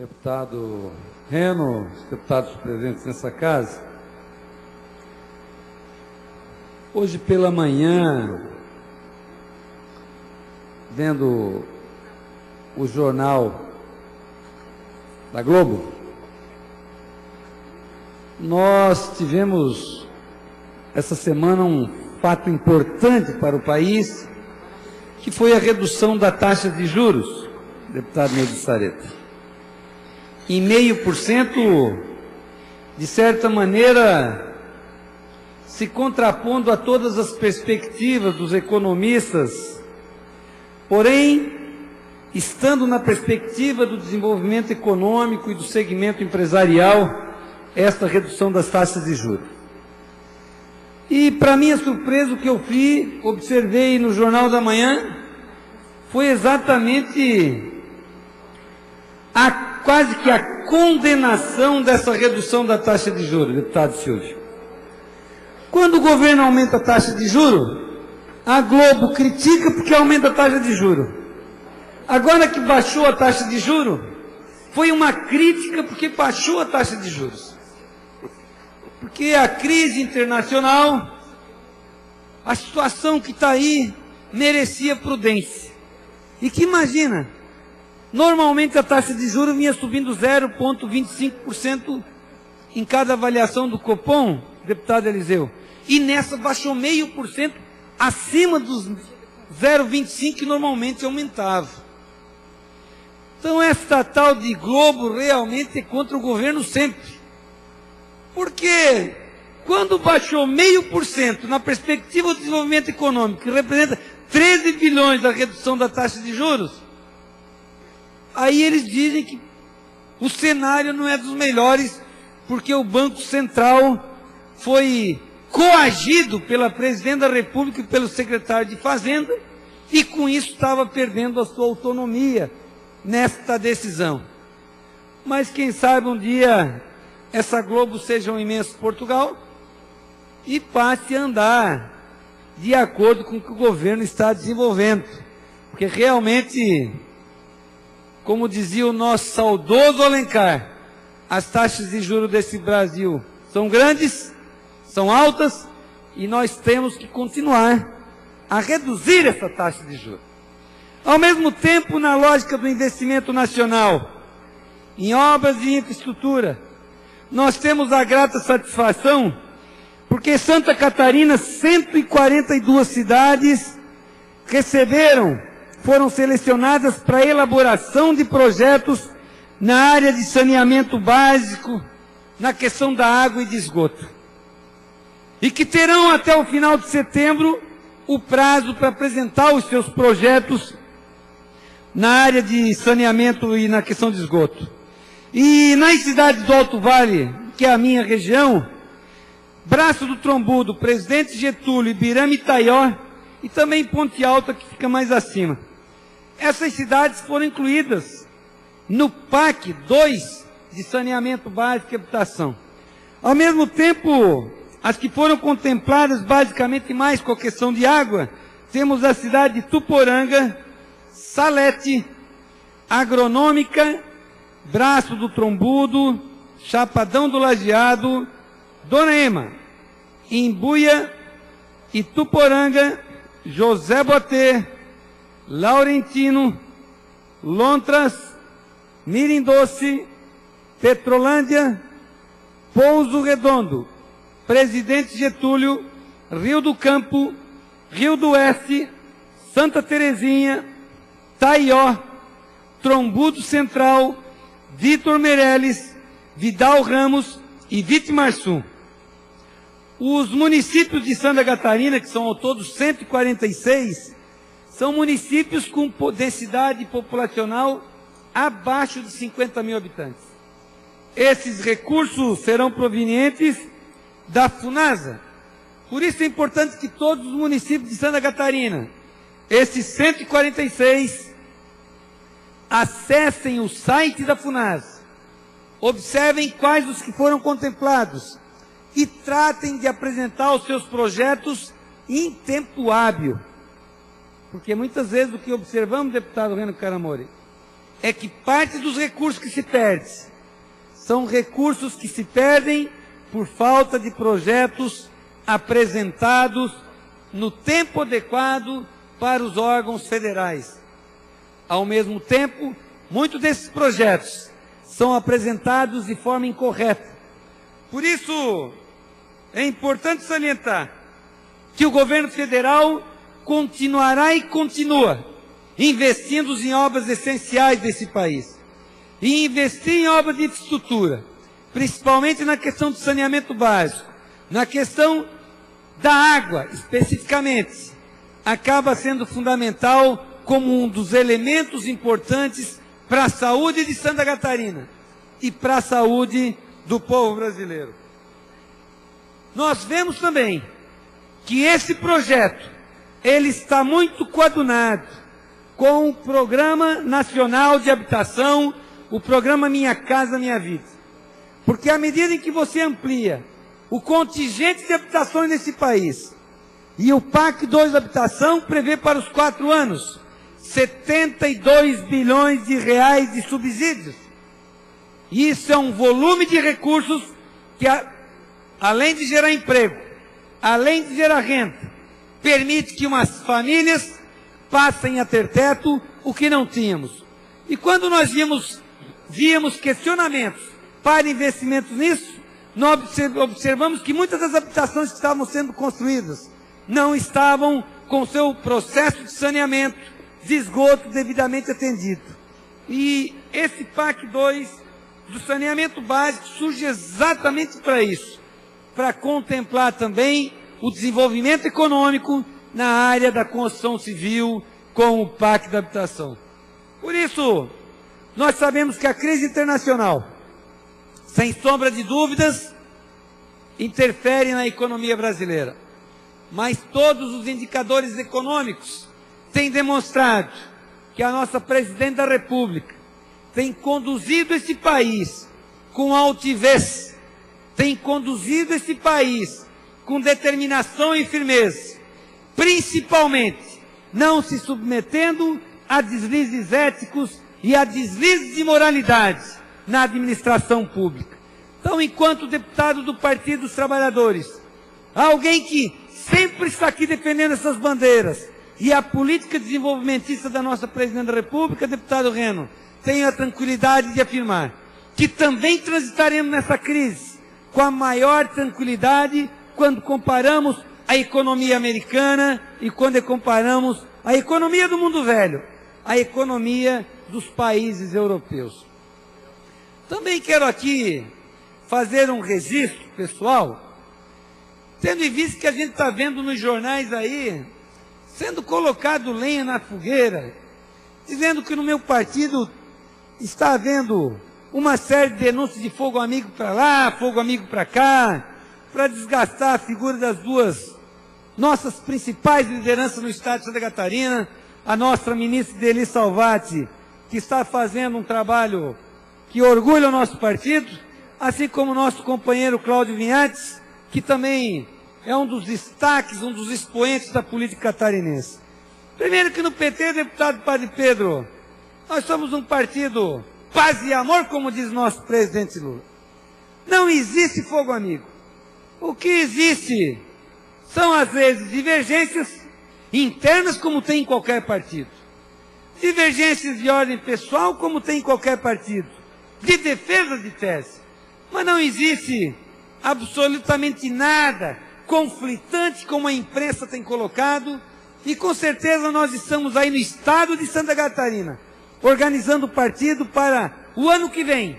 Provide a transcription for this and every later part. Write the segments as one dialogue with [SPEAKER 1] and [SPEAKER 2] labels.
[SPEAKER 1] Deputado Reno, os deputados presentes nessa casa, hoje pela manhã, vendo o jornal da Globo, nós tivemos essa semana um fato importante para o país, que foi a redução da taxa de juros, deputado Neide Sareta. Em 0,5%, de certa maneira, se contrapondo a todas as perspectivas dos economistas, porém, estando na perspectiva do desenvolvimento econômico e do segmento empresarial, esta redução das taxas de juros. E, para minha surpresa, o que eu observei no Jornal da Manhã foi exatamente quase que a condenação dessa redução da taxa de juros, deputado Silvio. Quando o governo aumenta a taxa de juros, a Globo critica porque aumenta a taxa de juros. Agora que baixou a taxa de juros, foi uma crítica porque baixou a taxa de juros. Porque a crise internacional, a situação que está aí, merecia prudência. E que imagina, normalmente a taxa de juros vinha subindo 0,25% em cada avaliação do Copom, deputado Eliseu, e nessa baixou 0,5% acima dos 0,25% que normalmente aumentava. Então esta tal de Globo realmente é contra o governo sempre. Porque quando baixou 0,5% na perspectiva do desenvolvimento econômico, que representa 13 bilhões da redução da taxa de juros, aí eles dizem que o cenário não é dos melhores, porque o Banco Central foi coagido pela Presidente da República e pelo secretário de Fazenda, e com isso estava perdendo a sua autonomia nesta decisão. Mas quem sabe um dia essa Globo seja um imenso Portugal e passe a andar de acordo com o que o governo está desenvolvendo. Porque realmente, como dizia o nosso saudoso Alencar, as taxas de juros desse Brasil são grandes, são altas, e nós temos que continuar a reduzir essa taxa de juros. Ao mesmo tempo, na lógica do investimento nacional, em obras de infraestrutura, nós temos a grata satisfação, porque Santa Catarina, 142 cidades foram selecionadas para a elaboração de projetos na área de saneamento básico, na questão da água e de esgoto. E que terão até o final de setembro o prazo para apresentar os seus projetos na área de saneamento e na questão de esgoto. E nas cidades do Alto Vale, que é a minha região, Braço do Trombudo, Presidente Getúlio, Ibirama e Itaió, e também Ponte Alta, que fica mais acima. Essas cidades foram incluídas no PAC 2 de saneamento básico e habitação. Ao mesmo tempo, as que foram contempladas basicamente mais com a questão de água, temos a cidade de Tuporanga, Salete, Agronômica, Braço do Trombudo, Chapadão do Lajeado, Dona Ema, Imbuia, Ituporanga, José Botê, Laurentino, Lontras, Mirindoce, Petrolândia, Pouso Redondo, Presidente Getúlio, Rio do Campo, Rio do Oeste, Santa Terezinha, Taió, Trombudo Central, Vitor Meireles, Vidal Ramos e Vitimarsum. Os municípios de Santa Catarina, que são ao todo 146, são municípios com densidade populacional abaixo de 50 mil habitantes. Esses recursos serão provenientes da FUNASA. Por isso é importante que todos os municípios de Santa Catarina, esses 146, acessem o site da FUNASA, observem quais os que foram contemplados e tratem de apresentar os seus projetos em tempo hábil. Porque muitas vezes o que observamos, deputado Reno Caramori, é que parte dos recursos que se perdem são recursos que se perdem por falta de projetos apresentados no tempo adequado para os órgãos federais. Ao mesmo tempo, muitos desses projetos são apresentados de forma incorreta. Por isso, é importante salientar que o governo federal continuará e continua investindo em obras essenciais desse país. E investir em obras de infraestrutura, principalmente na questão do saneamento básico, na questão da água, especificamente, acaba sendo fundamental como um dos elementos importantes para a saúde de Santa Catarina e para a saúde do povo brasileiro. Nós vemos também que esse projeto, ele está muito coadunado com o Programa Nacional de Habitação, o programa Minha Casa Minha Vida. Porque à medida em que você amplia o contingente de habitações nesse país, e o PAC 2 Habitação prevê para os 4 anos 72 bilhões de reais de subsídios. Isso é um volume de recursos que, além de gerar emprego, além de gerar renda, permite que umas famílias passem a ter teto, o que não tínhamos. E quando nós víamos questionamentos para investimentos nisso, nós observamos que muitas das habitações que estavam sendo construídas não estavam com seu processo de saneamento, de esgoto devidamente atendido. E esse PAC 2 do saneamento básico surge exatamente para isso, para contemplar também o desenvolvimento econômico na área da construção civil com o PAC da habitação. Por isso, nós sabemos que a crise internacional, sem sombra de dúvidas, interfere na economia brasileira. Mas todos os indicadores econômicos têm demonstrado que a nossa Presidente da República tem conduzido esse país com altivez, tem conduzido esse país com determinação e firmeza, principalmente não se submetendo a deslizes éticos e a deslizes de moralidade na administração pública. Então, enquanto deputado do Partido dos Trabalhadores, alguém que sempre está aqui defendendo essas bandeiras e a política desenvolvimentista da nossa Presidente da República, deputado Reno, tenho a tranquilidade de afirmar que também transitaremos nessa crise com a maior tranquilidade quando comparamos a economia americana e quando comparamos a economia do mundo velho, a economia dos países europeus. Também quero aqui fazer um registro pessoal, tendo em vista que a gente está vendo nos jornais aí, sendo colocado lenha na fogueira, dizendo que no meu partido está havendo uma série de denúncias de fogo amigo para lá, fogo amigo para cá, para desgastar a figura das duas nossas principais lideranças no estado de Santa Catarina, a nossa ministra Deli Salvati, que está fazendo um trabalho que orgulha o nosso partido, assim como o nosso companheiro Cláudio Vinhates, que também é um dos destaques, um dos expoentes da política catarinense. Primeiro que no PT, deputado Padre Pedro, nós somos um partido paz e amor, como diz nosso presidente Lula. Não existe fogo amigo. O que existe são, às vezes, divergências internas, como tem em qualquer partido. Divergências de ordem pessoal, como tem em qualquer partido. De defesa de tese. Mas não existe absolutamente nada conflitante, como a imprensa tem colocado, e com certeza nós estamos aí no estado de Santa Catarina, organizando o partido para o ano que vem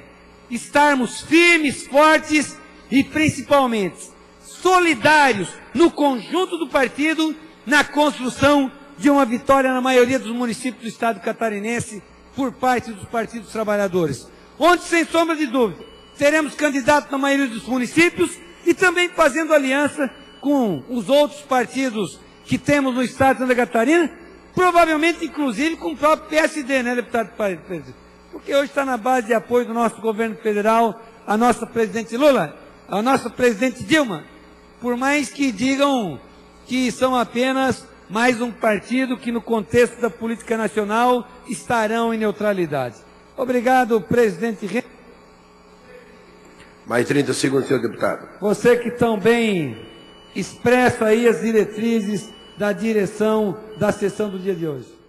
[SPEAKER 1] estarmos firmes, fortes e principalmente solidários no conjunto do partido na construção de uma vitória na maioria dos municípios do estado catarinense por parte dos partidos trabalhadores, onde, sem sombra de dúvida, teremos candidatos na maioria dos municípios e também fazendo aliança com os outros partidos que temos no estado de Santa Catarina, provavelmente, inclusive, com o próprio PSD, né, deputado Pedro? Porque hoje está na base de apoio do nosso governo federal, a nossa presidente Lula, a nossa presidente Dilma, por mais que digam que são apenas mais um partido que, no contexto da política nacional, estarão em neutralidade. Obrigado, presidente.
[SPEAKER 2] Mais 30 segundos, senhor deputado.
[SPEAKER 1] Você que também expressa aí as diretrizes da direção da sessão do dia de hoje.